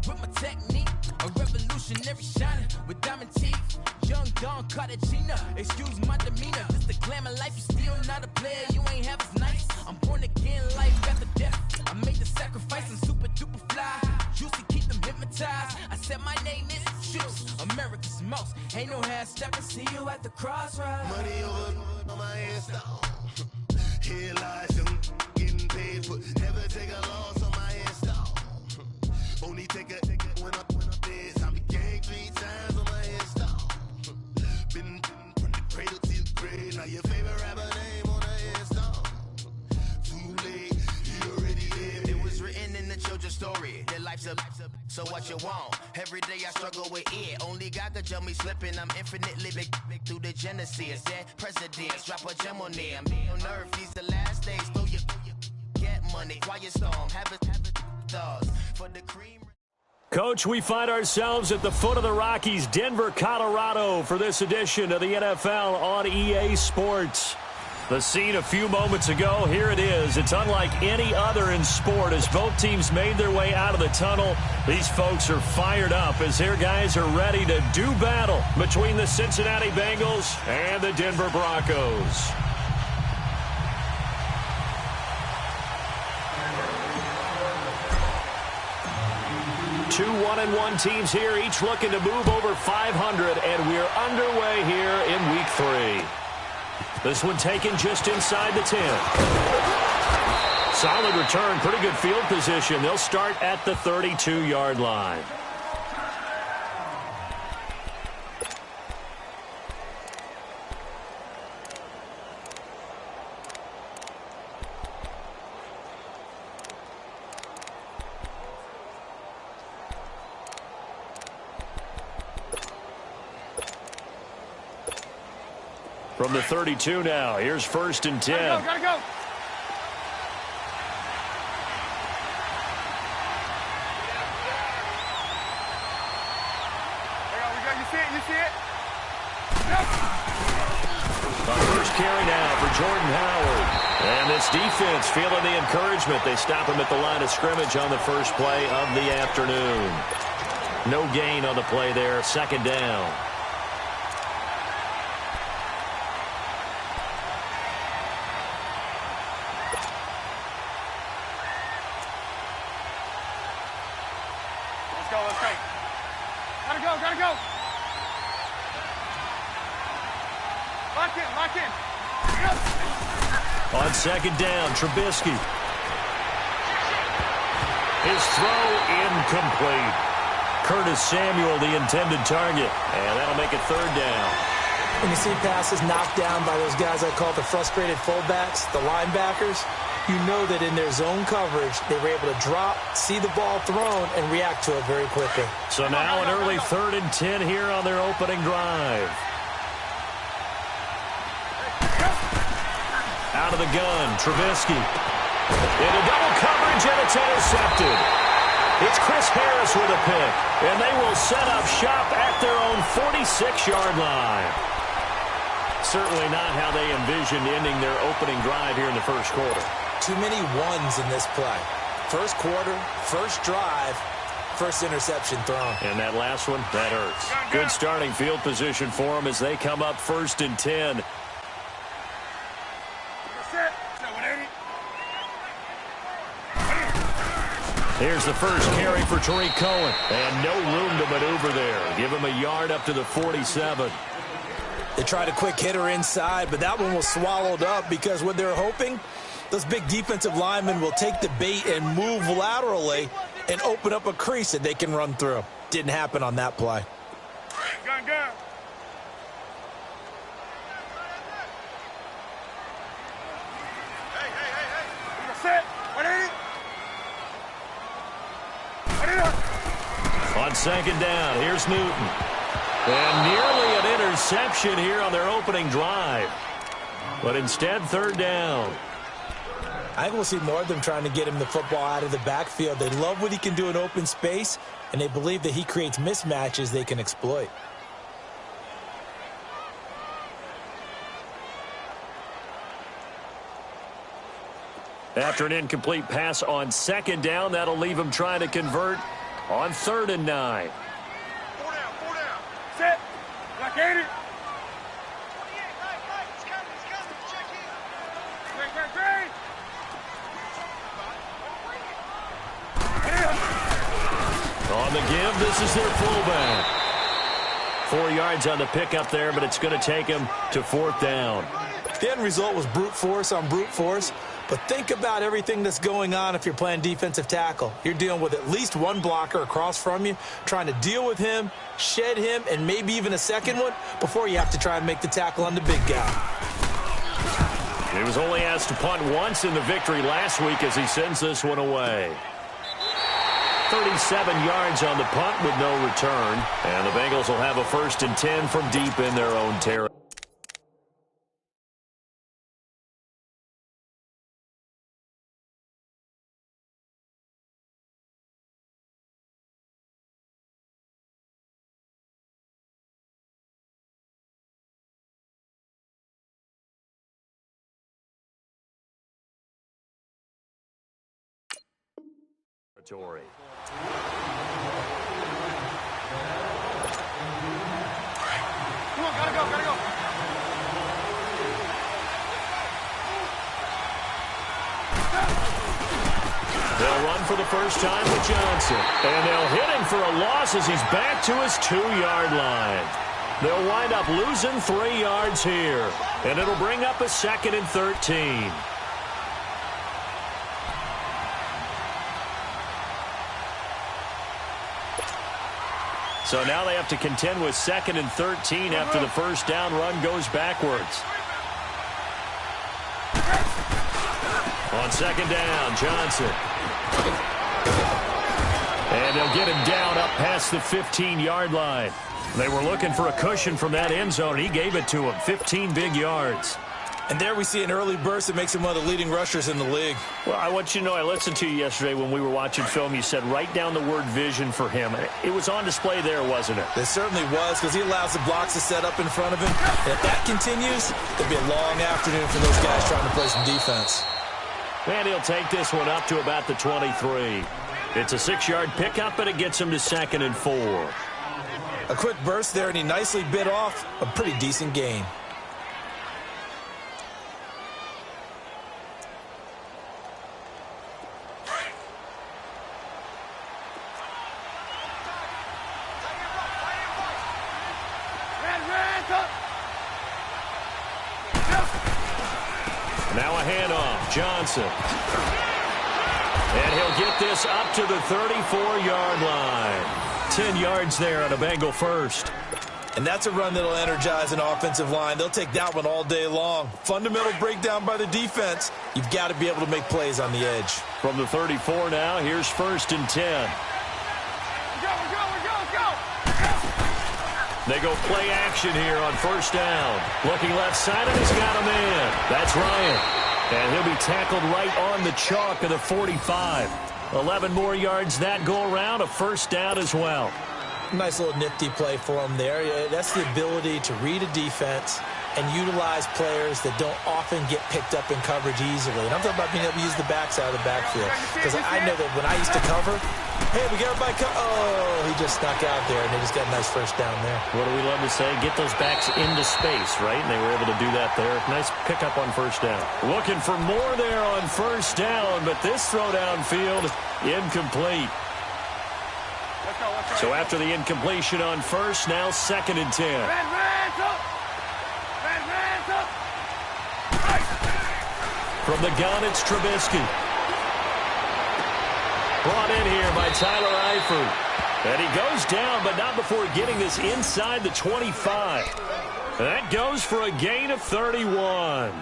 with my technique. A revolutionary shining with diamond teeth. Young Don Cartagena, excuse my demeanor. This the glamour life, you still not a player, you ain't half as nice. I'm born again, life after death. I made the sacrifice, I'm super duper fly. Juicy, keep them hypnotized. I said my name is Juice, America's most. Ain't no half stepping, see you at the crossroads. Money over on my install. Here lies them getting paid for. Never take a loss on my install. Only take a when I did. I be gang 3 times on my install. Been from the cradle to the grave. Now your favorite rapper name on the install. Too late, you already lived. It was written in the children's story. Their life's a so what you want? Every day I struggle with it. Only God could tell me slipping. I'm infinitely big through the genesis. Dead presidents drop a gem on them. On earth, these the last days. Throw your get money. Quiet storm. Have it stars for the cream. Coach, we find ourselves at the foot of the Rockies, Denver, Colorado, for this edition of the NFL on EA Sports. The scene a few moments ago, here it is. It's unlike any other in sport as both teams made their way out of the tunnel. These folks are fired up as their guys are ready to do battle between the Cincinnati Bengals and the Denver Broncos. Two 1-1 teams here, each looking to move over 500, and we're underway here in Week 3. This one taken just inside the 10. Solid return, pretty good field position. They'll start at the 32-yard line. From the 32 now, here's 1st and 10. Gotta go. You see it? First carry now for Jordan Howard. And this defense feeling the encouragement. They stop him at the line of scrimmage on the first play of the afternoon. No gain on the play there, 2nd down. Gotta go. Lock in. Yep. On 2nd down, Trubisky. His throw incomplete. Curtis Samuel, the intended target. And that'll make it 3rd down. When you see passes knocked down by those guys I call the frustrated fullbacks, the linebackers, you know that in their zone coverage, they were able to drop, see the ball thrown, and react to it very quickly. So now an early 3rd and 10 here on their opening drive. Out of the gun, Trubisky. Into double coverage, and it's intercepted. It's Chris Harris with a pick, and they will set up shop at their own 46-yard line. Certainly not how they envisioned ending their opening drive here in the first quarter. Too many ones in this play. First quarter, first drive, first interception thrown. And that last one, that hurts. Good starting field position for them as they come up 1st and 10. Here's the first carry for Tariq Cohen. And no room to maneuver there. Give him a yard up to the 47. They tried a quick hitter inside, but that one was swallowed up because what they're hoping, those big defensive linemen will take the bait and move laterally and open up a crease that they can run through. Didn't happen on that play. Gun. Hey. Set. What is it? On 2nd down, here's Newton. And nearly an interception here on their opening drive. But instead, 3rd down. I think we'll see more of them trying to get him the football out of the backfield. They love what he can do in open space, and they believe that he creates mismatches they can exploit. After an incomplete pass on 2nd down, that'll leave him trying to convert on 3rd and 9. 4 down. Set. Black 80. Green. On the give, this is their fullback. 4 yards on the pickup there, but it's going to take him to 4th down. The end result was brute force on brute force, but think about everything that's going on if you're playing defensive tackle. You're dealing with at least one blocker across from you, trying to deal with him, shed him, and maybe even a second one before you have to try and make the tackle on the big guy. He was only asked to punt once in the victory last week as he sends this one away. 37 yards on the punt with no return. And the Bengals will have a 1st and 10 from deep in their own territory. Come on, gotta go. They'll run for the first time with Johnson. And they'll hit him for a loss as he's back to his 2-yard line. They'll wind up losing 3 yards here. And it'll bring up a 2nd and 13. So now they have to contend with 2nd and 13 after the first down run goes backwards. On 2nd down, Johnson. And they'll get him down up past the 15-yard line. They were looking for a cushion from that end zone. He gave it to him, 15 big yards. And there we see an early burst that makes him one of the leading rushers in the league. Well, I want you to know, I listened to you yesterday when we were watching film. You said write down the word vision for him. It was on display there, wasn't it? It certainly was, because he allows the blocks to set up in front of him. And if that continues, it'll be a long afternoon for those guys trying to play some defense. And he'll take this one up to about the 23. It's a 6-yard pickup, but it gets him to 2nd and 4. A quick burst there, and he nicely bit off a pretty decent gain. Now a handoff, Johnson. And he'll get this up to the 34-yard line. 10 yards there on a Bengal first. And that's a run that'll energize an offensive line. They'll take that one all day long. Fundamental breakdown by the defense. You've got to be able to make plays on the edge. From the 34 now, here's 1st and 10. They go play action here on 1st down. Looking left side, and he's got a man. That's Ryan. And he'll be tackled right on the chalk of the 45. 11 more yards that go around, a 1st down as well. Nice little nifty play for him there. That's the ability to read a defense and utilize players that don't often get picked up in coverage easily. And I'm talking about being able to use the backside of the backfield. Because I know that when I used to cover, hey, we got everybody he just snuck out there, and they just got a nice 1st down there. What do we love to say? Get those backs into space, right? And they were able to do that there. Nice pickup on 1st down. Looking for more there on 1st down, but this throw downfield, incomplete. So after the incompletion on 1st, now 2nd and 10. From the gun, it's Trubisky. Brought in here by Tyler Eifert. And he goes down, but not before getting this inside the 25. That goes for a gain of 31.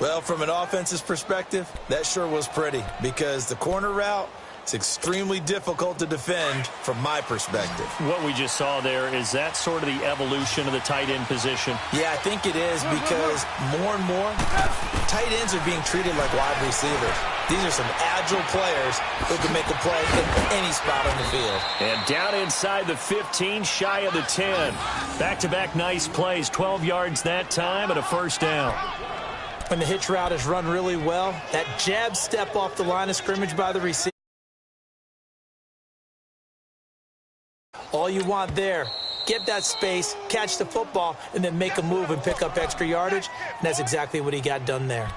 Well, from an offense's perspective, that sure was pretty, because the corner route, it's extremely difficult to defend from my perspective. What we just saw there, is that sort of the evolution of the tight end position? Yeah, I think it is, because more and more, tight ends are being treated like wide receivers. These are some agile players who can make a play in any spot on the field. And down inside the 15, shy of the 10. Back-to-back nice plays, 12 yards that time, and a 1st down. When the hitch route is run really well, that jab step off the line of scrimmage by the receiver, All you want there, get that space, catch the football, and then make a move and pick up extra yardage. And that's exactly what he got done there.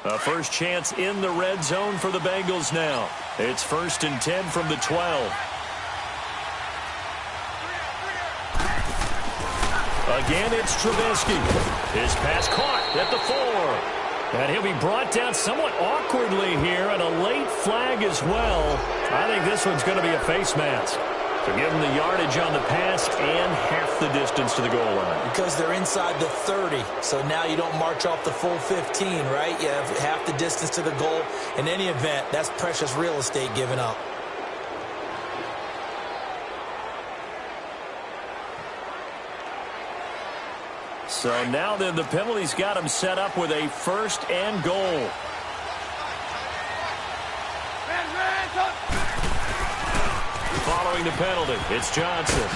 A first chance in the red zone for the Bengals now. It's 1st and 10 from the 12. Again, it's Trubisky. His pass caught at the 4. And he'll be brought down somewhat awkwardly here, and a late flag as well. I think this one's going to be a face mask. So give him the yardage on the pass and half the distance to the goal line. Because they're inside the 30, so now you don't march off the full 15, right? You have half the distance to the goal. In any event, that's precious real estate given up. So now then the penalty's got him set up with a 1st and goal. Following the penalty, it's Johnson.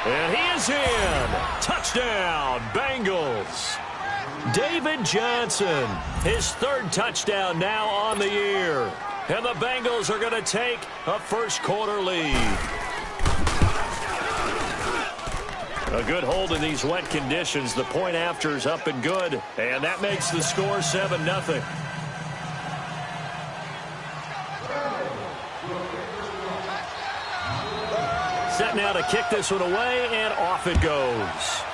And he is in. Touchdown, Bengals. David Johnson, his 3rd touchdown now on the year. And the Bengals are going to take a first-quarter lead. A good hold in these wet conditions. The point after is up and good. And that makes the score 7-0. Set now to kick this one away, and off it goes.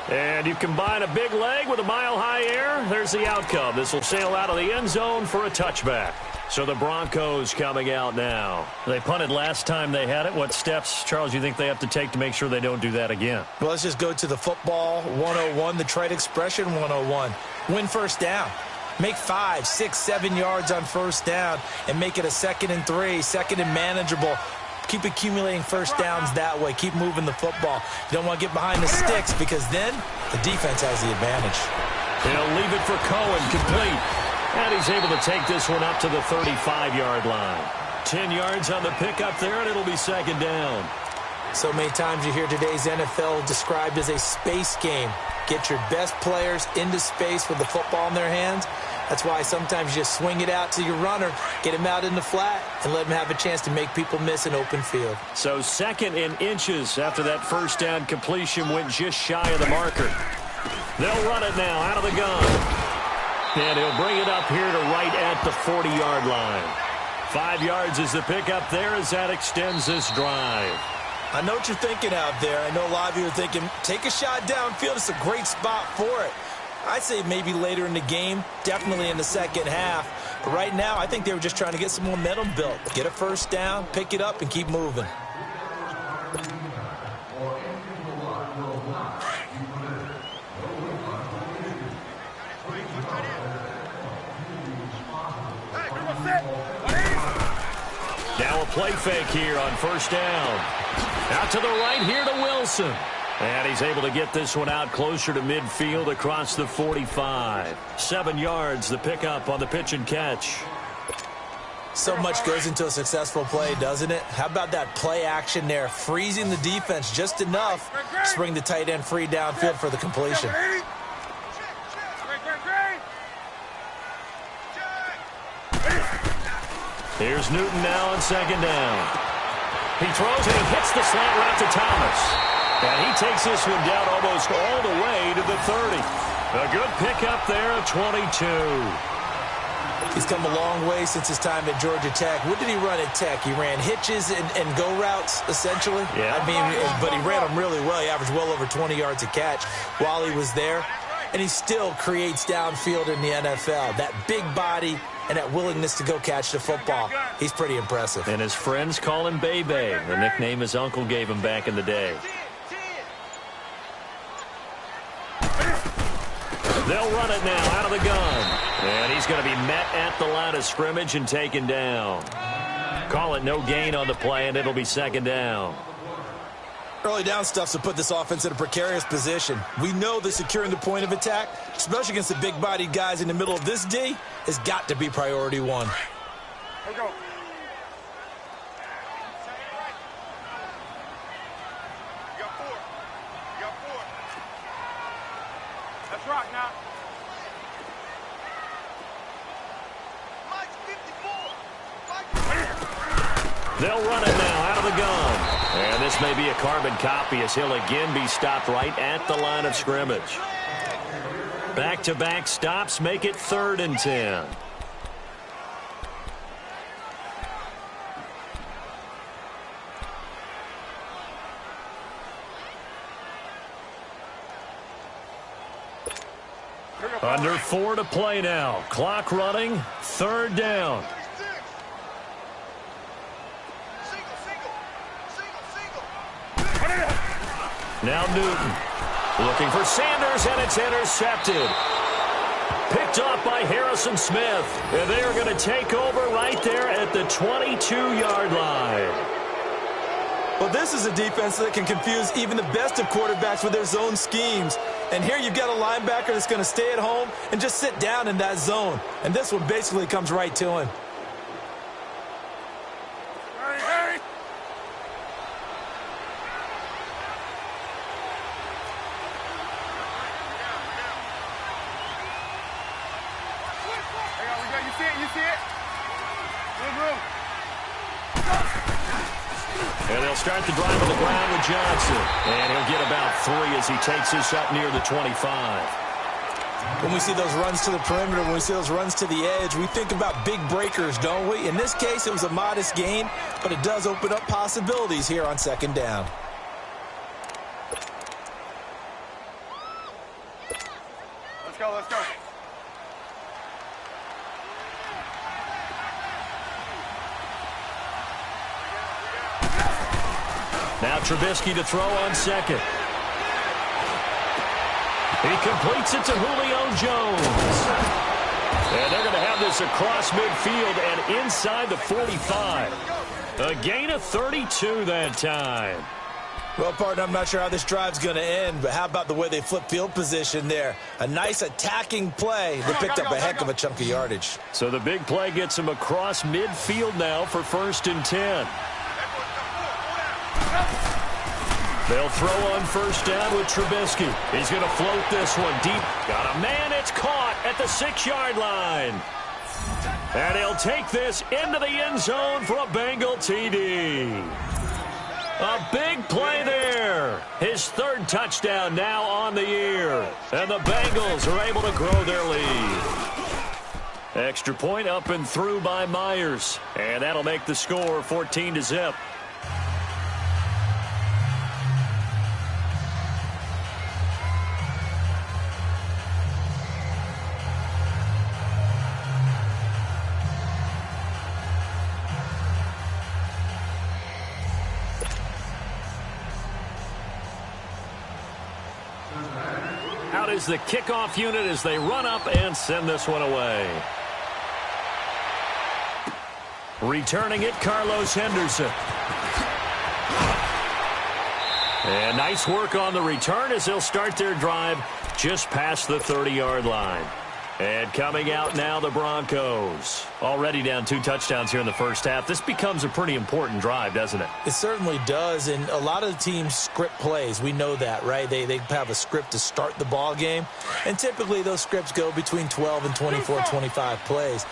And you combine a big leg with a mile-high air, there's the outcome. This will sail out of the end zone for a touchback. So the Broncos coming out now. They punted last time they had it. What steps, Charles, you think they have to take to make sure they don't do that again? Well, let's just go to the football 101, the trite expression 101. Win first down. Make 5, 6, 7 yards on first down and make it a 2nd and 3, 2nd and manageable. Keep accumulating first downs that way. Keep moving the football. You don't want to get behind the sticks because then the defense has the advantage. He'll leave it for Cohen, complete. And he's able to take this one up to the 35-yard line. 10 yards on the pickup there, and it'll be 2nd down. So many times you hear today's NFL described as a space game. Get your best players into space with the football in their hands. That's why sometimes you just swing it out to your runner, get him out in the flat, and let him have a chance to make people miss an open field. So 2nd and inches after that first down completion went just shy of the marker. They'll run it now out of the gun. And he'll bring it up here to right at the 40-yard line. 5 yards is the pickup there as that extends this drive. I know what you're thinking out there. I know a lot of you are thinking, take a shot downfield. It's a great spot for it. I'd say maybe later in the game, definitely in the second half. But right now, I think they were just trying to get some momentum built. Get a first down, pick it up, and keep moving. Now a play fake here on first down. Out to the right here to Wilson. And he's able to get this one out closer to midfield across the 45. 7 yards, the pickup on the pitch and catch. So much goes into a successful play, doesn't it? How about that play action there? Freezing the defense just enough to bring the tight end free downfield for the completion. Here's Newton now on 2nd down. He throws and he hits the slant route to Thomas. And he takes this one down almost all the way to the 30. A good pickup there at 22. He's come a long way since his time at Georgia Tech. What did he run at Tech? He ran hitches and go routes, essentially. Yeah. I mean, but he ran them really well. He averaged well over 20 yards a catch while he was there. And he still creates downfield in the NFL. That big body and that willingness to go catch the football. He's pretty impressive. And his friends call him Bebe, the nickname his uncle gave him back in the day. They'll run it now out of the gun. And he's going to be met at the line of scrimmage and taken down. Call it no gain on the play, and it'll be 2nd down. Early down stuff to put this offense in a precarious position. We know that securing the point of attack, especially against the big-bodied guys in the middle of this D, has got to be priority one. Here we go. Let's rock now. They'll run it now out of the gun. And this may be a carbon copy as he'll again be stopped right at the line of scrimmage. Back-to-back stops make it 3rd and 10. Under 4 to play now. Clock running. 3rd down. Now Newton looking for Sanders, and it's intercepted. Picked off by Harrison Smith. And they are going to take over right there at the 22-yard line. Well, this is a defense that can confuse even the best of quarterbacks with their zone schemes. And here you've got a linebacker that's going to stay at home and just sit down in that zone. And this one basically comes right to him. Hurry. You see it? Good room. And they'll start the drive on the ground with Johnson. And he'll get about 3 as he takes this up near the 25. When we see those runs to the perimeter, when we see those runs to the edge, we think about big breakers, don't we? In this case, it was a modest gain, but it does open up possibilities here on 2nd down. Let's go. Now Trubisky to throw on 2nd. He completes it to Julio Jones. And they're going to have this across midfield and inside the 45. A gain of 32 that time. Well, partner, I'm not sure how this drive's going to end, but how about the way they flip field position there? A nice attacking play. They picked up a heck of a chunk of yardage. So the big play gets him across midfield now for 1st and 10. They'll throw on 1st down with Trubisky. He's going to float this one deep. Got a man. It's caught at the 6-yard line. And he'll take this into the end zone for a Bengal TD. A big play there. His 3rd touchdown now on the year. And the Bengals are able to grow their lead. Extra point up and through by Myers. And that'll make the score 14-0. Out is the kickoff unit as they run up and send this one away. Returning it, Carlos Henderson. And nice work on the return as they'll start their drive just past the 30-yard line. And coming out now, the Broncos. Already down 2 touchdowns here in the first half. This becomes a pretty important drive, doesn't it? It certainly does, and a lot of the teams script plays. We know that, right? They have a script to start the ball game, and typically those scripts go between 12 and 24, 25 plays.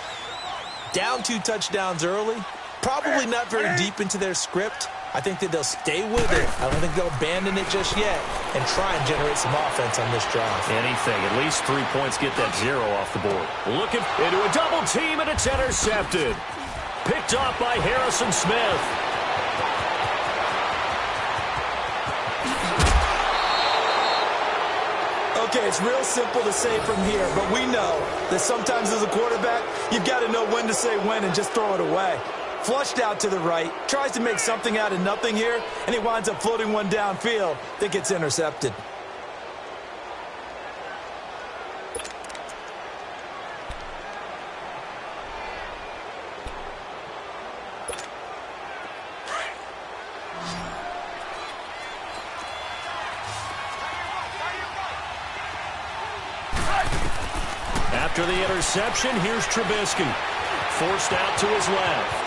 Down 2 touchdowns early, probably not very deep into their script. I think that they'll stay with it. I don't think they'll abandon it just yet and try and generate some offense on this drive. Anything. At least 3 points. Get that 0 off the board. Looking into a double team, and it's intercepted. Picked off by Harrison Smith. Okay, it's real simple to say from here, but we know that sometimes as a quarterback, you've got to know when to say when and just throw it away. Flushed out to the right, tries to make something out of nothing here, and he winds up floating one downfield that gets intercepted. After the interception, here's Trubisky. Forced out to his left.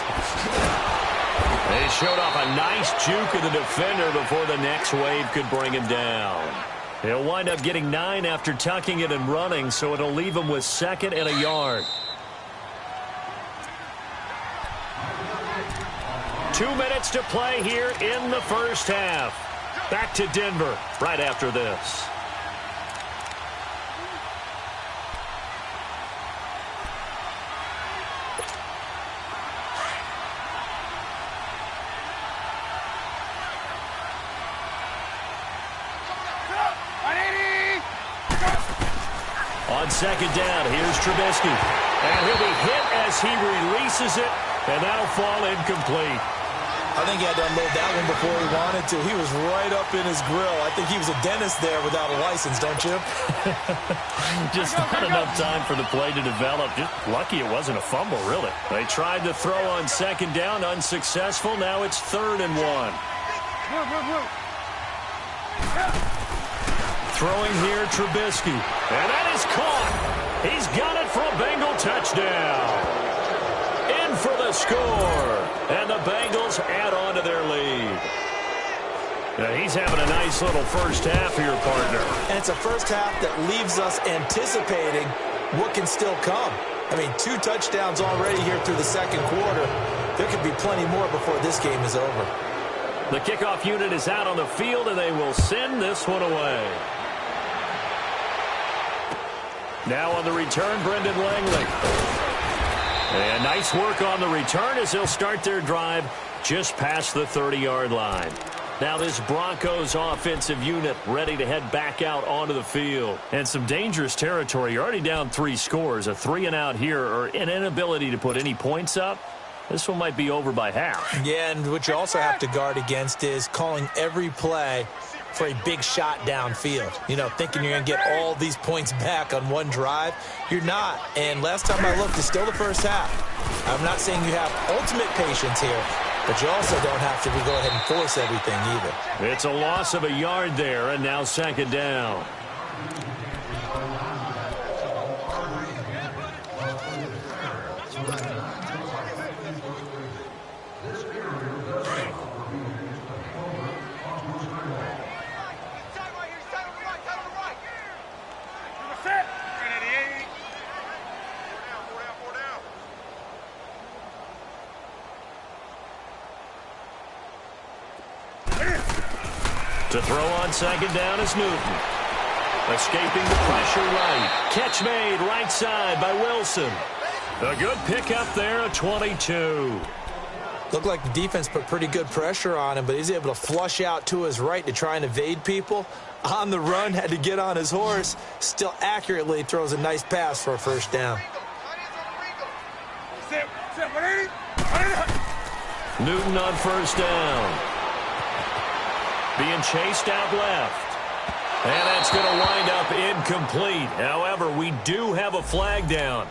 They showed off a nice juke of the defender before the next wave could bring him down. He'll wind up getting 9 after tucking it and running, so it'll leave him with 2nd and a yard. 2 minutes to play here in the first half. Back to Denver right after this. On 2nd down, here's Trubisky. And he'll be hit as he releases it, and that'll fall incomplete. I think he had to unload that one before he wanted to. He was right up in his grill. I think he was a dentist there without a license, don't you? Just not enough time for the play to develop. Just lucky it wasn't a fumble, really. They tried to throw on 2nd down, unsuccessful. Now it's 3rd and 1. Throwing here, Trubisky. And that is caught. He's got it for a Bengal touchdown. In for the score. And the Bengals add on to their lead. Now he's having a nice little first half here, partner. And it's a first half that leaves us anticipating what can still come. I mean, 2 touchdowns already here through the 2nd quarter. There could be plenty more before this game is over. The kickoff unit is out on the field, and they will send this one away. Now on the return, Brendan Langley. And nice work on the return as they'll start their drive just past the 30-yard line. Now this Broncos offensive unit ready to head back out onto the field. And some dangerous territory. You're already down 3 scores. A 3-and-out here, or an inability to put any points up. This one might be over by half. Yeah, and what you also have to guard against is calling every play for a big shot downfield. You know, thinking you're going to get all these points back on one drive. You're not. And last time I looked, it's still the first half. I'm not saying you have ultimate patience here, but you also don't have to go ahead and force everything either. It's a loss of a yard there, and now 2nd down. To throw on 2nd down is Newton. Escaping the pressure right. Catch made right side by Wilson. A good pickup there at 22. Looked like the defense put pretty good pressure on him, but he's able to flush out to his right to try and evade people. On the run, had to get on his horse. Still accurately throws a nice pass for a 1st down. Newton on 1st down. Being chased out left. And that's going to wind up incomplete. However, we do have a flag down.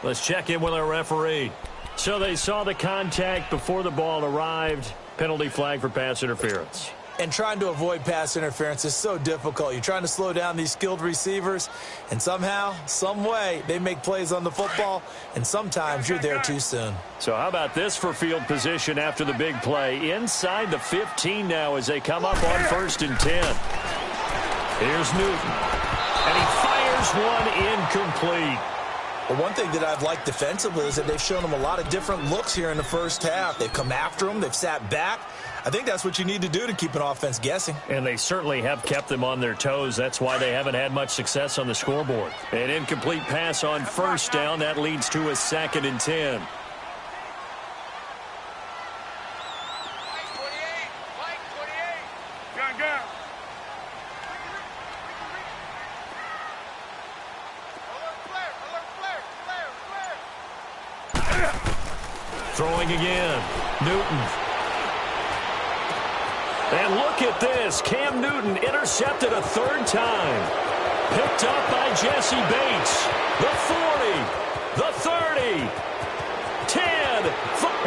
Let's check in with our referee. So they saw the contact before the ball arrived. Penalty flag for pass interference. And trying to avoid pass interference is so difficult. You're trying to slow down these skilled receivers, and somehow, some way, they make plays on the football, and sometimes you're there too soon. So how about this for field position after the big play? Inside the 15 now as they come up on 1st and 10. Here's Newton. And he fires one incomplete. Well, one thing that I've liked defensively is that they've shown them a lot of different looks here in the first half. They've come after them. They've sat back. I think that's what you need to do to keep an offense guessing. And they certainly have kept them on their toes. That's why they haven't had much success on the scoreboard. An incomplete pass on 1st down. That leads to a 2nd and 10. Throwing again. Newton. And look at this. Cam Newton intercepted a 3rd time. Picked up by Jesse Bates. The 40. The 30. 10.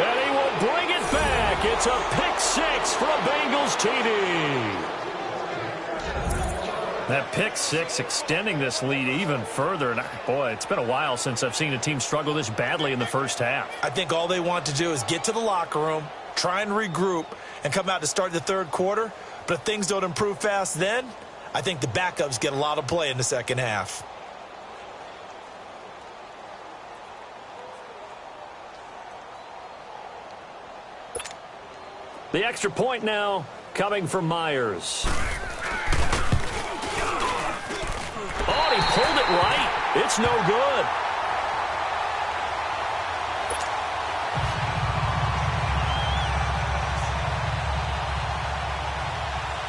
And he will bring it back. It's a pick 6 for a Bengals TD. That pick 6 extending this lead even further. And boy, it's been a while since I've seen a team struggle this badly in the first half. I think all they want to do is get to the locker room, try and regroup, and come out to start the 3rd quarter. But if things don't improve fast then, I think the backups get a lot of play in the second half. The extra point now coming from Myers. Oh, he pulled it right. It's no good.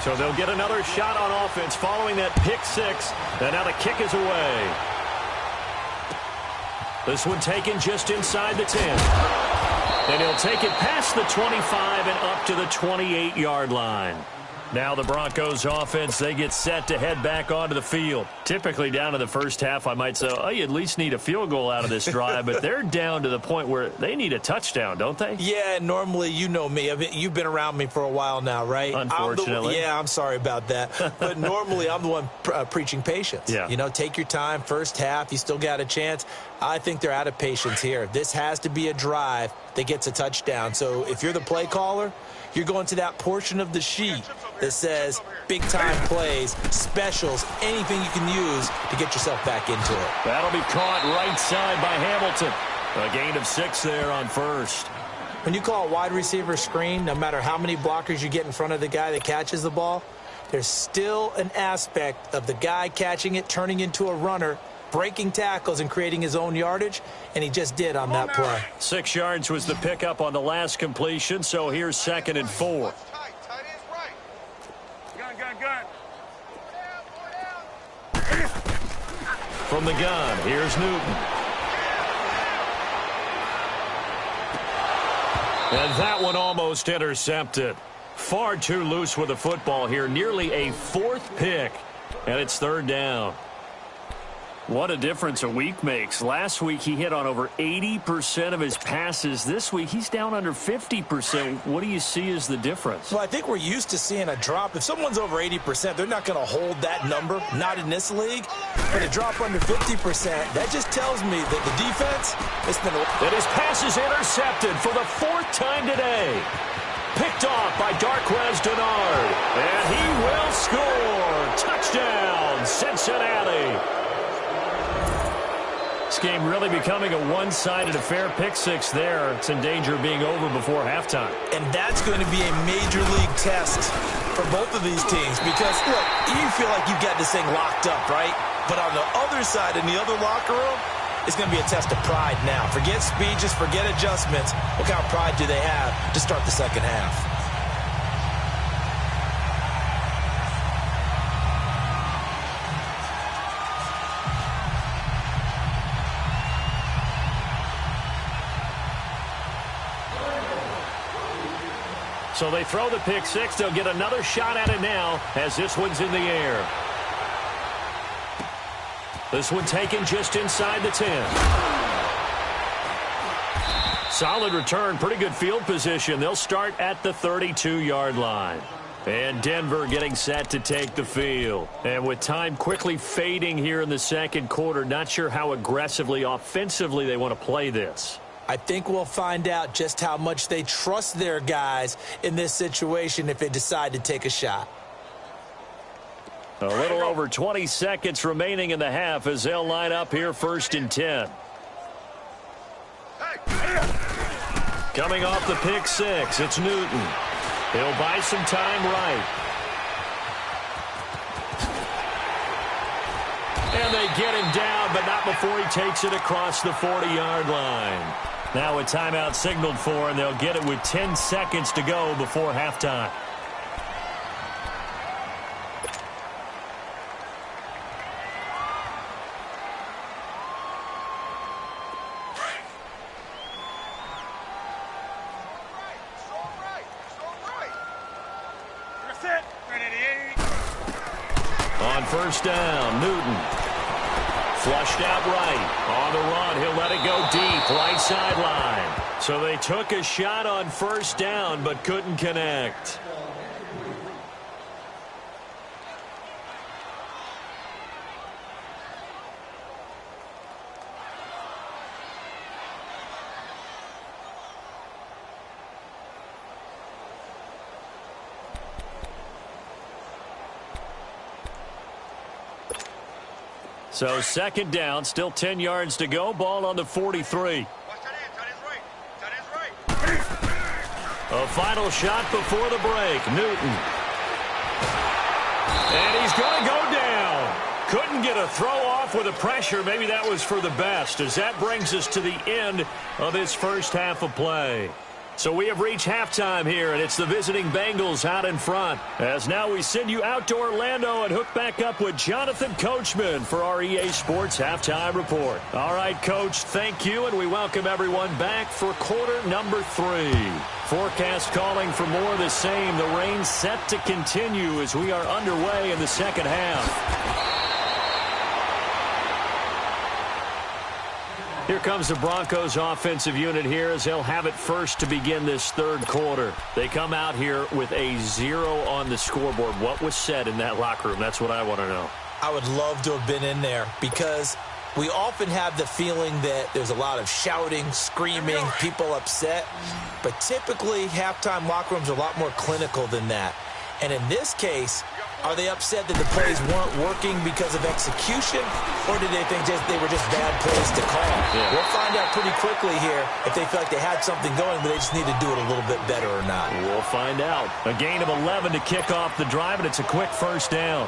So they'll get another shot on offense following that pick six. And now the kick is away. This one taken just inside the 10. And he'll take it past the 25 and up to the 28-yard line. Now the Broncos offense, they get set to head back onto the field. Typically down to the first half, I might say, oh, you at least need a field goal out of this drive. But they're down to the point where they need a touchdown, don't they? Yeah, normally, you know me. You've been around me for a while now, right? Unfortunately. I'm sorry about that. But normally, I'm the one preaching patience. Yeah. You know, take your time. First half, you still got a chance. I think they're out of patience here. This has to be a drive that gets a touchdown. So if you're the play caller, you're going to that portion of the sheet that says big-time plays, specials, anything you can use to get yourself back into it. That'll be caught right side by Hamilton. A gain of 6 there on first. When you call a wide receiver screen, no matter how many blockers you get in front of the guy that catches the ball, there's still an aspect of the guy catching it, turning into a runner, breaking tackles and creating his own yardage, and he just did on that play. 6 yards was the pickup on the last completion, so here's 2nd and 4. From the gun, here's Newton. And that one almost intercepted. Far too loose with the football here. Nearly a 4th pick, and it's 3rd down. What a difference a week makes. Last week he hit on over 80% of his passes. This week he's down under 50%. What do you see as the difference? Well, I think we're used to seeing a drop. If someone's over 80%, they're not going to hold that number, not in this league. But a drop under 50%, that just tells me that the defense has been... And his pass is intercepted for the 4th time today. Picked off by Darquez Denard. And he will score. Touchdown, Cincinnati. This game really becoming a one-sided affair. Pick 6 there. It's in danger of being over before halftime. And that's going to be a major league test for both of these teams because, look, you feel like you've got this thing locked up, right? But on the other side, in the other locker room, it's going to be a test of pride now. Forget speed, just forget adjustments. What kind of pride do they have to start the second half? So they throw the pick 6. They'll get another shot at it now as this one's in the air. This one taken just inside the 10. Solid return, pretty good field position. They'll start at the 32-yard line. And Denver getting set to take the field. And with time quickly fading here in the second quarter, not sure how aggressively, offensively they want to play this. I think we'll find out just how much they trust their guys in this situation if they decide to take a shot. A little over 20 seconds remaining in the half as they'll line up here 1st and 10. Coming off the pick 6, it's Newton. He'll buy some time right. And they get him down, but not before he takes it across the 40-yard line. Now a timeout signaled for, and they'll get it with 10 seconds to go before halftime. On 1st down, Newton. Flushed out right. On the run, he'll let it go deep, right sideline. So they took a shot on 1st down, but couldn't connect. So second down, still 10 yards to go. Ball on the 43. A final shot before the break. Newton. And he's going to go down. Couldn't get a throw off with the pressure. Maybe that was for the best, as that brings us to the end of this first half of play. So we have reached halftime here, and it's the visiting Bengals out in front. As now we send you out to Orlando and hook back up with Jonathan Coachman for our EA Sports Halftime Report. All right, Coach, thank you, and we welcome everyone back for quarter number 3. Forecast calling for more of the same. The rain set to continue as we are underway in the second half. Here comes the Broncos offensive unit here as they'll have it first to begin this third quarter. They come out here with a 0 on the scoreboard. What was said in that locker room? That's what I want to know. I would love to have been in there because we often have the feeling that there's a lot of shouting, screaming, people upset. But typically, halftime locker rooms are a lot more clinical than that. And in this case, are they upset that the plays weren't working because of execution, or did they think they were just bad plays to call? Yeah. We'll find out pretty quickly here if they feel like they had something going, but they just need to do it a little bit better or not. We'll find out. A gain of 11 to kick off the drive, and it's a quick first down.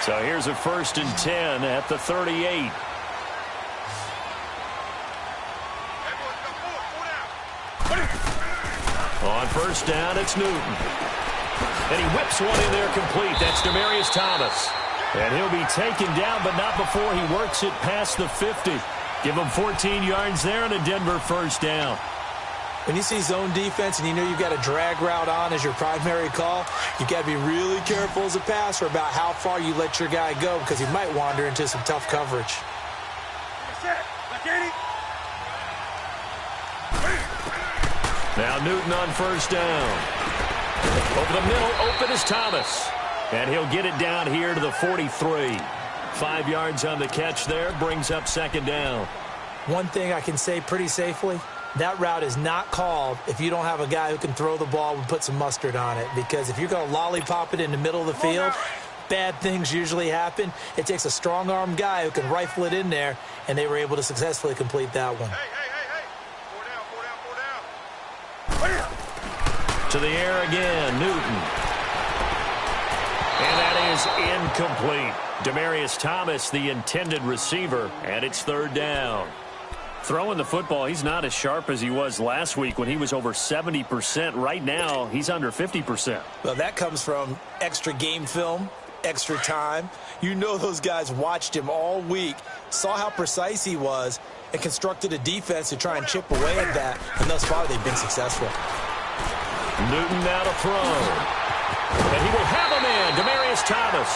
So here's a 1st and 10 at the 38. On first down, it's Newton. And he whips one in there complete. That's Demaryius Thomas. And he'll be taken down, but not before he works it past the 50. Give him 14 yards there and a Denver first down. When you see zone defense and you know you've got a drag route on as your primary call, you've got to be really careful as a passer about how far you let your guy go because he might wander into some tough coverage. Now Newton on first down. Over the middle, open is Thomas. And he'll get it down here to the 43. 5 yards on the catch there, brings up second down. One thing I can say pretty safely, that route is not called if you don't have a guy who can throw the ball and put some mustard on it. Because if you're going to lollipop it in the middle of the field, bad things usually happen. It takes a strong-arm guy who can rifle it in there, and they were able to successfully complete that one. To the air again, Newton. And that is incomplete. Demaryius Thomas, the intended receiver, and it's third down. Throwing the football, he's not as sharp as he was last week when he was over 70%. Right now, he's under 50%. Well, that comes from extra game film, extra time. You know those guys watched him all week, saw how precise he was, and constructed a defense to try and chip away at that. And thus far, they've been successful. Newton now to throw. And he will have him in, Demaryius Thomas.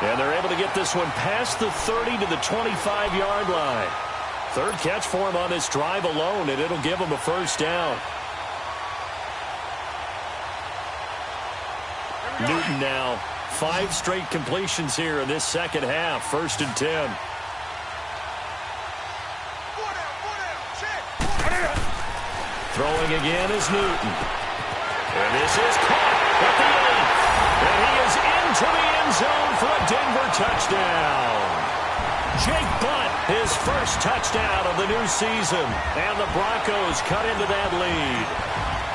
And they're able to get this one past the 30 to the 25-yard line. Third catch for him on this drive alone, and it'll give him a first down. Newton now 5 straight completions here in this second half. 1st and 10. Throwing again is Newton. And this is caught at the 8th. And he is into the end zone for a Denver touchdown. Jake Butt, his first touchdown of the new season. And the Broncos cut into that lead.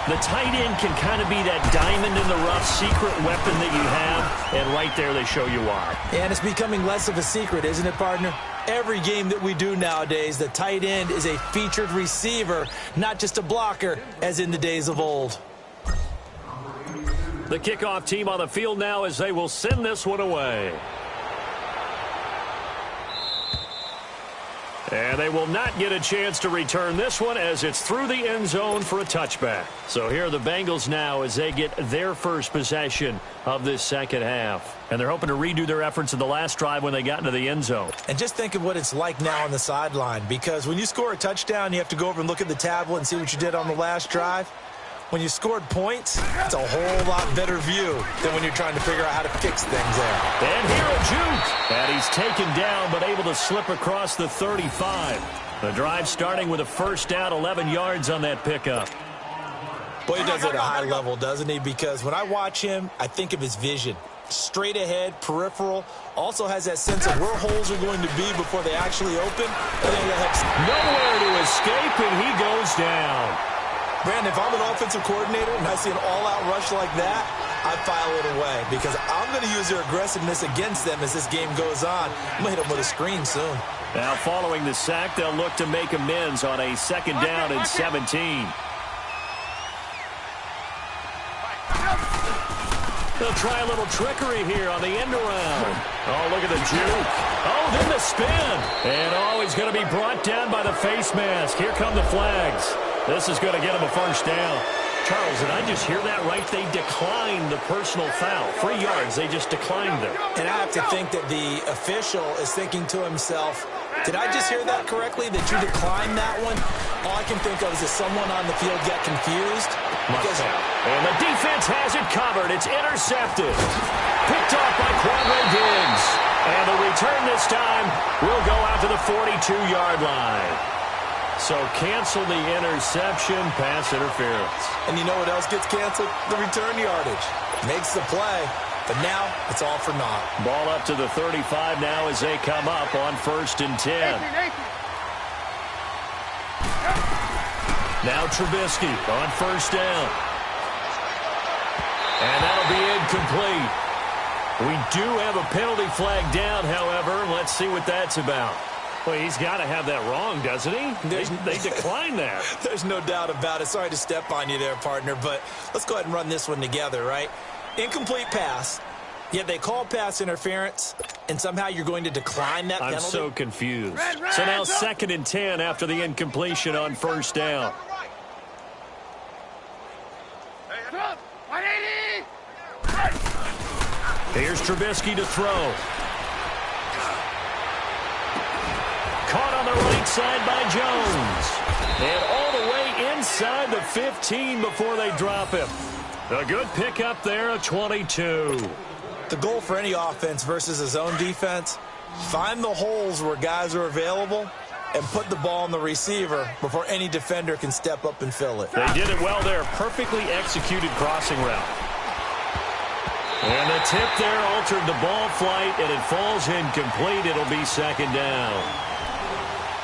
The tight end can kind of be that diamond in the rough secret weapon that you have. And right there they show you why. And it's becoming less of a secret, isn't it, partner? Every game that we do nowadays, the tight end is a featured receiver, not just a blocker, as in the days of old. The kickoff team on the field now as they will send this one away. And they will not get a chance to return this one as it's through the end zone for a touchback. So here are the Bengals now as they get their first possession of this second half. And they're hoping to redo their efforts in the last drive when they got into the end zone. And just think of what it's like now on the sideline, because when you score a touchdown, you have to go over and look at the tablet and see what you did on the last drive. When you scored points, it's a whole lot better view than when you're trying to figure out how to fix things there. And here a juke. And he's taken down but able to slip across the 35. The drive starting with a first down, 11 yards on that pickup. Boy, he does it at a high level, doesn't he? Because when I watch him, I think of his vision. Straight ahead, peripheral, also has that sense of where holes are going to be before they actually open. Nowhere to escape, and he goes down. Brandon, if I'm an offensive coordinator and I see an all-out rush like that, I file it away because I'm going to use their aggressiveness against them as this game goes on. I'm going to hit them with a screen soon. Now, following the sack, they'll look to make amends on a 2nd down and 17. They'll try a little trickery here on the end around. Oh, look at the juke. Oh, then the spin. And, he's going to be brought down by the face mask. Here come the flags. This is going to get him a 1st down. Charles, did I just hear that right? They declined the personal foul. 3 yards, they just declined them. And I have to think that the official is thinking to himself, did I just hear that correctly, that you declined that one? All I can think of is that someone on the field got confused. And the defense has it covered. It's intercepted. Picked off by Quadro Diggs. And the return this time will go out to the 42-yard line. So cancel the interception, pass interference. And you know what else gets canceled? The return yardage. Makes the play, but now it's all for naught. Ball up to the 35 now as they come up on 1st and 10. Now Trubisky on 1st down. And that'll be incomplete. We do have a penalty flag down, however. Let's see what that's about. Well, he's got to have that wrong, doesn't he? They declined that. There's no doubt about it. Sorry to step on you there, partner, but let's go ahead and run this one together, right? Incomplete pass, yet they call pass interference, and somehow you're going to decline that penalty? I'm so confused. So now 2nd and 10 after the incompletion on 1st down. Here's Trubisky to throw. Caught on the right side by Jones. And all the way inside the 15 before they drop him. A good pickup there, a 22. The goal for any offense versus his own defense, find the holes where guys are available and put the ball on the receiver before any defender can step up and fill it. They did it well there. Perfectly executed crossing route. And the tip there altered the ball flight, and it falls incomplete. It'll be 2nd down.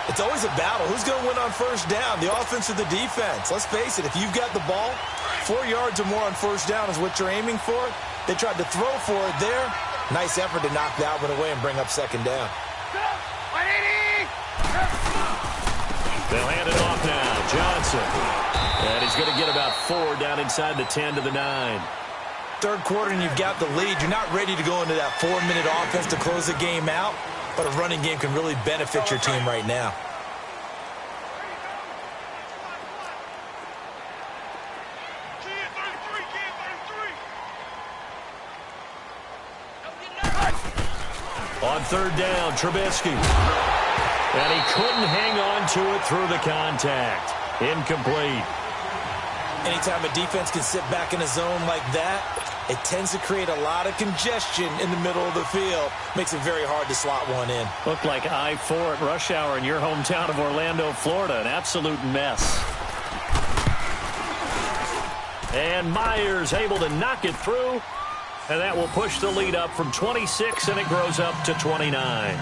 It's always a battle. Who's going to win on 1st down, the offense or the defense? Let's face it, if you've got the ball, 4 yards or more on 1st down is what you're aiming for. They tried to throw for it there. Nice effort to knock that one away and bring up 2nd down. They'll hand it off now. Johnson. And he's going to get about 4 down inside the 10 to the 9. 3rd quarter and you've got the lead. You're not ready to go into that 4-minute offense to close the game out. But a running game can really benefit your team right now. On 3rd down, Trubisky. And he couldn't hang on to it through the contact. Incomplete. Anytime a defense can sit back in a zone like that, it tends to create a lot of congestion in the middle of the field. Makes it very hard to slot one in. Looked like I-4 at rush hour in your hometown of Orlando, Florida. An absolute mess. And Myers able to knock it through. And that will push the lead up from 26, and it grows up to 29.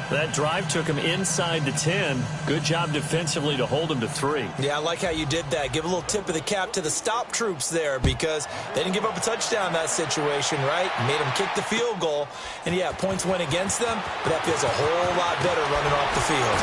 That drive took him inside the 10. Good job defensively to hold him to 3. Yeah, I like how you did that. Give a little tip of the cap to the stop troops there because they didn't give up a touchdown in that situation, right? Made them kick the field goal. And, yeah, points went against them, but that feels a whole lot better running off the field.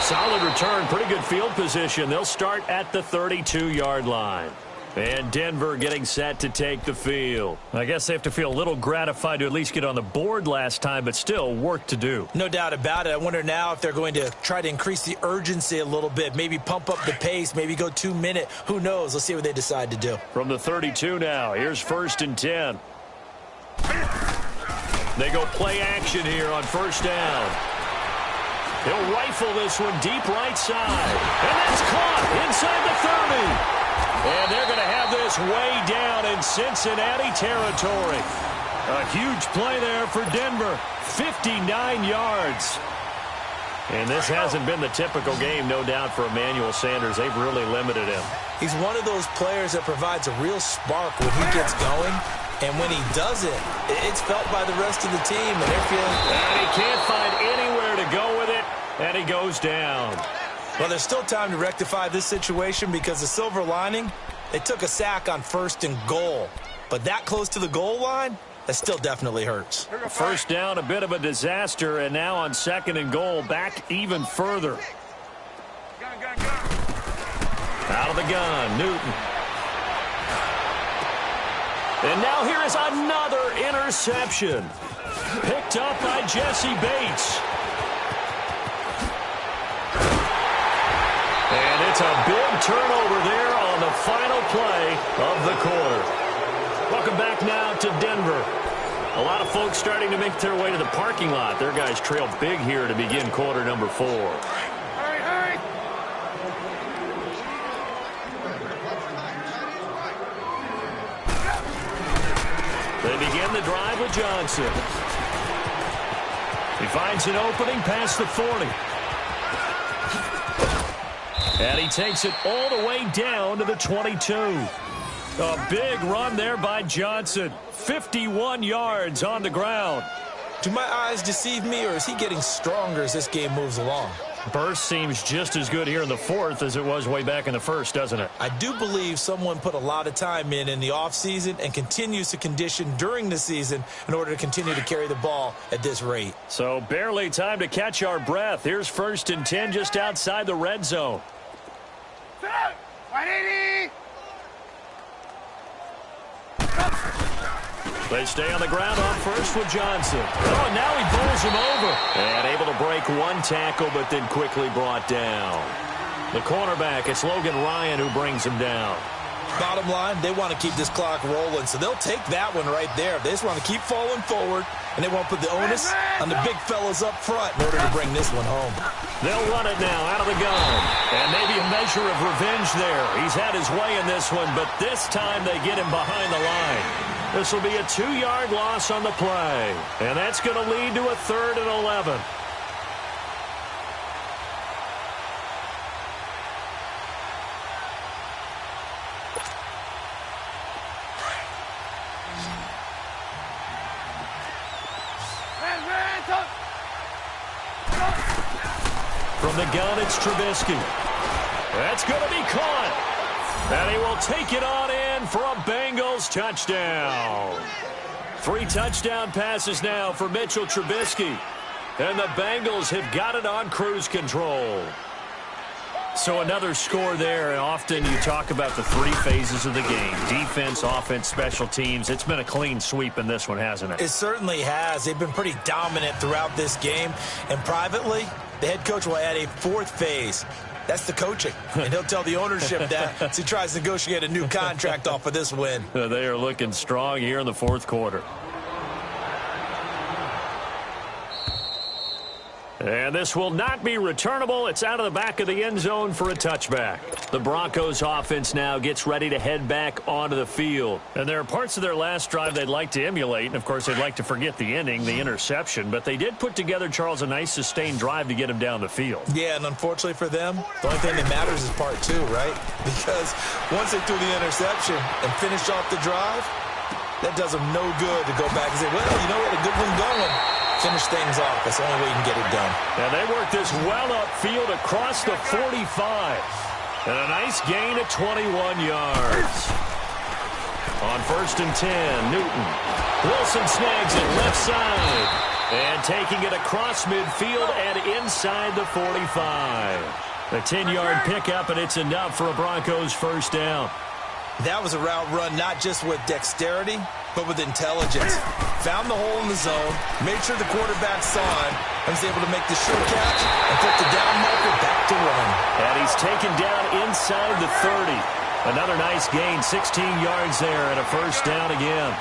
Solid return, pretty good field position. They'll start at the 32-yard line. And Denver getting set to take the field. I guess they have to feel a little gratified to at least get on the board last time, but still work to do. No doubt about it. I wonder now if they're going to try to increase the urgency a little bit, maybe pump up the pace, maybe go 2-minute. Who knows? Let's see what they decide to do. From the 32 now, here's 1st and 10. They go play action here on 1st down. He'll rifle this one deep right side. And that's caught inside the 30. And they're going to have this way down in Cincinnati territory. A huge play there for Denver. 59 yards. And this hasn't been the typical game, no doubt, for Emmanuel Sanders. They've really limited him. He's one of those players that provides a real spark when he gets going. And when he does it, it's felt by the rest of the team. And they're feeling... And he can't find anywhere to go with it. And he goes down. Well, there's still time to rectify this situation because the silver lining, they took a sack on 1st and goal. But that close to the goal line, that still definitely hurts. First down, a bit of a disaster, and now on 2nd and goal, back even further. Out of the gun, Newton. And now here is another interception. Picked up by Jesse Bates. And it's a big turnover there on the final play of the quarter. Welcome back now to Denver. A lot of folks starting to make their way to the parking lot. Their guys trail big here to begin quarter number 4. Hurry, hurry. They begin the drive with Johnson. He finds an opening past the 40. And he takes it all the way down to the 22. A big run there by Johnson. 51 yards on the ground. Do my eyes deceive me, or is he getting stronger as this game moves along? Burst seems just as good here in the 4th as it was way back in the 1st, doesn't it? I do believe someone put a lot of time in the offseason and continues to condition during the season in order to continue to carry the ball at this rate. So barely time to catch our breath. Here's 1st and 10 just outside the red zone. 180. They stay on the ground on 1st with Johnson. Oh, and now he bowls him over. And able to break one tackle, but then quickly brought down. The cornerback, it's Logan Ryan who brings him down. Bottom line, they want to keep this clock rolling, so they'll take that one right there. They just want to keep falling forward, and they won't put the onus on the big fellas up front in order to bring this one home. They'll run it now out of the gun. And maybe a measure of revenge there. He's had his way in this one, but this time they get him behind the line. This will be a 2-yard loss on the play. And that's going to lead to a 3rd and 11. From the gun, it's Trubisky. That's going to be caught. And he will take it on in for a Bengals touchdown. 3 touchdown passes now for Mitchell Trubisky. And the Bengals have got it on cruise control. So another score there. And often you talk about the 3 phases of the game. Defense, offense, special teams. It's been a clean sweep in this one, hasn't it? It certainly has. They've been pretty dominant throughout this game. And privately, the head coach will add a 4th phase. That's the coaching. And he'll tell the ownership that as he tries to negotiate a new contract off of this win. They are looking strong here in the 4th quarter. And this will not be returnable. It's out of the back of the end zone for a touchback. The Broncos offense now gets ready to head back onto the field. And there are parts of their last drive they'd like to emulate. And, of course, they'd like to forget the ending, the interception. But they did put together, Charles, a nice sustained drive to get him down the field. Yeah, and unfortunately for them, the only thing that matters is part 2, right? Because once they threw the interception and finished off the drive, that does them no good to go back and say, well, you know what, a good one going. Finish things off. That's the only way you can get it done. And they work this well upfield across the 45. And a nice gain of 21 yards. On 1st and 10, Newton. Wilson snags it left side. And taking it across midfield and inside the 45. A 10-yard pickup, and it's enough for a Broncos 1st down. That was a route run not just with dexterity, but with intelligence. Found the hole in the zone, made sure the quarterback saw him, and was able to make the sure catch and put the down marker back to run. And he's taken down inside the 30. Another nice gain, 16 yards there, and a 1st down again.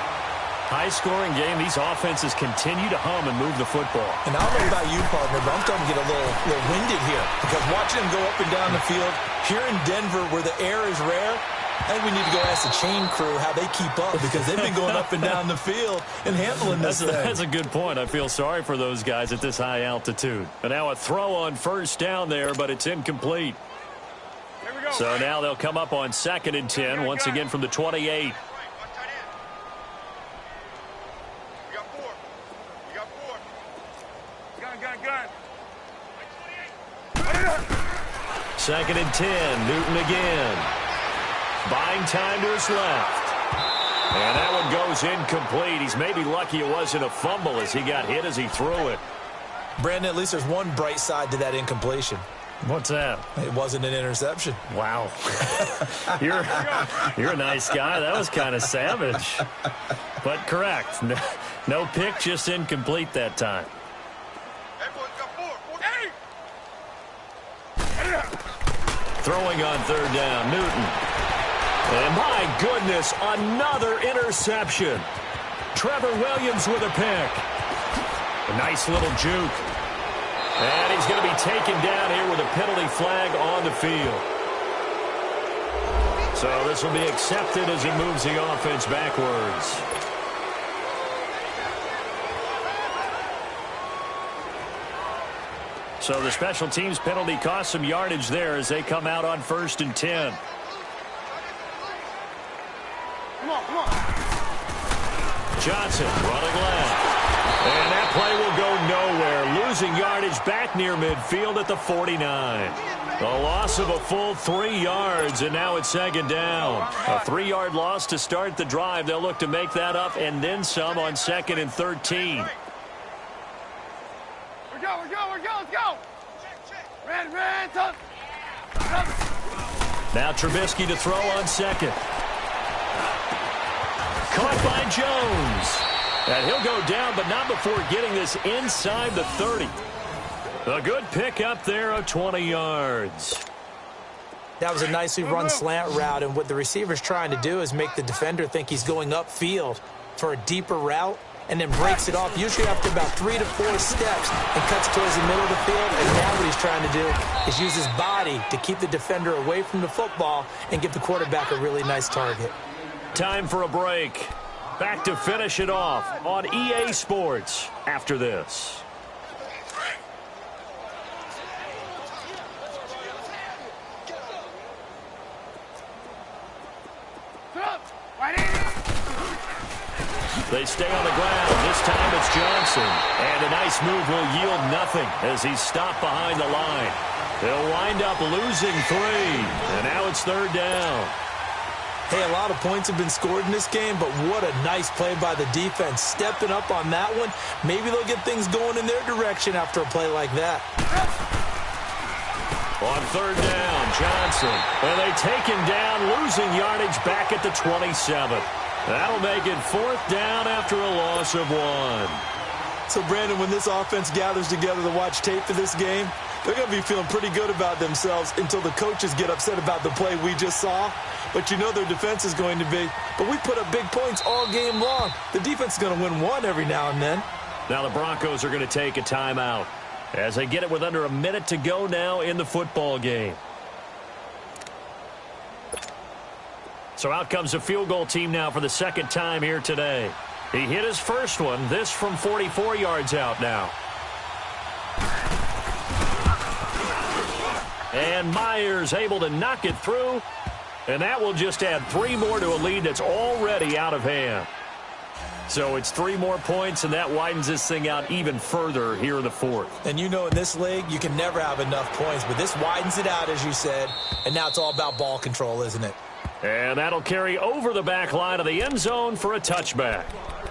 High-scoring game. These offenses continue to hum and move the football. And I don't know about you, partner, but I'm starting to get a little winded here. Because watching them go up and down the field, here in Denver where the air is rare, I think we need to go ask the chain crew how they keep up, because they've been going up and down the field and handling this thing. That's a good point. I feel sorry for those guys at this high altitude. And now a throw on first down there, but it's incomplete. Here we go. So now they'll come up on 2nd and 10, once again from the 28. Second and 10, Newton again. Buying time to his left. And that one goes incomplete. He's maybe lucky it wasn't a fumble as he got hit as he threw it. Brandon, at least there's one bright side to that incompletion. What's that? It wasn't an interception. Wow. You're a nice guy. That was kind of savage. But correct. No pick, just incomplete that time. Throwing on 3rd down, Newton. And my goodness, another interception. Trevor Williams with a pick. A nice little juke. And he's going to be taken down here with a penalty flag on the field. So this will be accepted as he moves the offense backwards. So the special teams penalty cost some yardage there as they come out on 1st and 10. Come on. Johnson running left. And that play will go nowhere. Losing yardage back near midfield at the 49. A loss of a full 3 yards, and now it's 2nd down. A 3-yard loss to start the drive. They'll look to make that up and then some on 2nd and 13. Let's go. Ran, tough. Now Trubisky to throw on 2nd. Caught by Jones. And he'll go down, but not before getting this inside the 30. A good pick up there of 20 yards. That was a nicely run slant route, and what the receiver's trying to do is make the defender think he's going upfield for a deeper route, and then breaks it off, usually after about 3 to 4 steps, and cuts towards the middle of the field. And now what he's trying to do is use his body to keep the defender away from the football and give the quarterback a really nice target. Time for a break. Back to finish it off on EA Sports after this. They stay on the ground. This time it's Johnson. And a nice move will yield nothing as he's stopped behind the line. They'll wind up losing 3. And now it's 3rd down. Hey, a lot of points have been scored in this game, but what a nice play by the defense. Stepping up on that one. Maybe they'll get things going in their direction after a play like that. On 3rd down, Johnson. And they take him down, losing yardage back at the 27. That'll make it 4th down after a loss of 1. So, Brandon, when this offense gathers together to watch tape for this game, they're going to be feeling pretty good about themselves until the coaches get upset about the play we just saw. But you know their defense is going to be, but we put up big points all game long. The defense is going to win one every now and then. Now the Broncos are going to take a timeout as they get it with under a minute to go now in the football game. So out comes the field goal team now for the 2nd time here today. He hit his first one, this from 44 yards out now. And Myers able to knock it through, and that will just add 3 more to a lead that's already out of hand. So it's 3 more points, and that widens this thing out even further here in the 4th. And you know in this league, you can never have enough points, but this widens it out, as you said, and now it's all about ball control, isn't it? And that'll carry over the back line of the end zone for a touchback.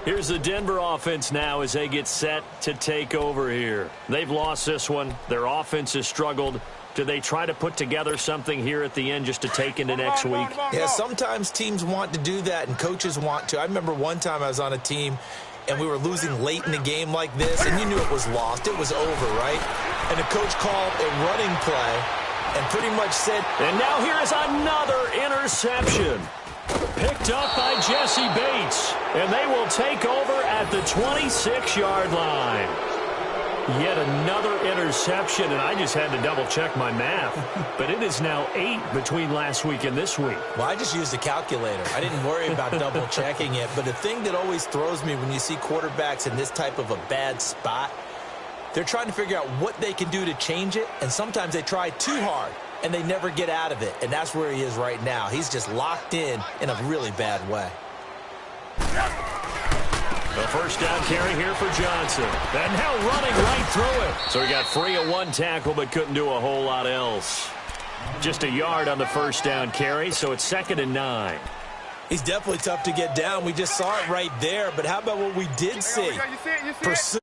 Here's the Denver offense now as they get set to take over here. They've lost this one. Their offense has struggled. Do they try to put together something here at the end just to take into next week? Yeah, sometimes teams want to do that and coaches want to. I remember one time I was on a team and we were losing late in the game like this, and you knew it was lost. It was over, right? And the coach called a running play and pretty much said... And now here is another interception. Picked up by Jesse Bates. And they will take over at the 26-yard line. Yet another interception, and I just had to double-check my math. But it is now 8 between last week and this week. Well, I just used a calculator. I didn't worry about double-checking it. But the thing that always throws me when you see quarterbacks in this type of a bad spot, they're trying to figure out what they can do to change it, and sometimes they try too hard, and they never get out of it. And that's where he is right now. He's just locked in a really bad way. The first down carry here for Johnson. And now running right through it. So he got free of one tackle but couldn't do a whole lot else. Just a yard on the first down carry, so it's 2nd and 9. He's definitely tough to get down. We just saw it right there. But how about what we did see? You see it?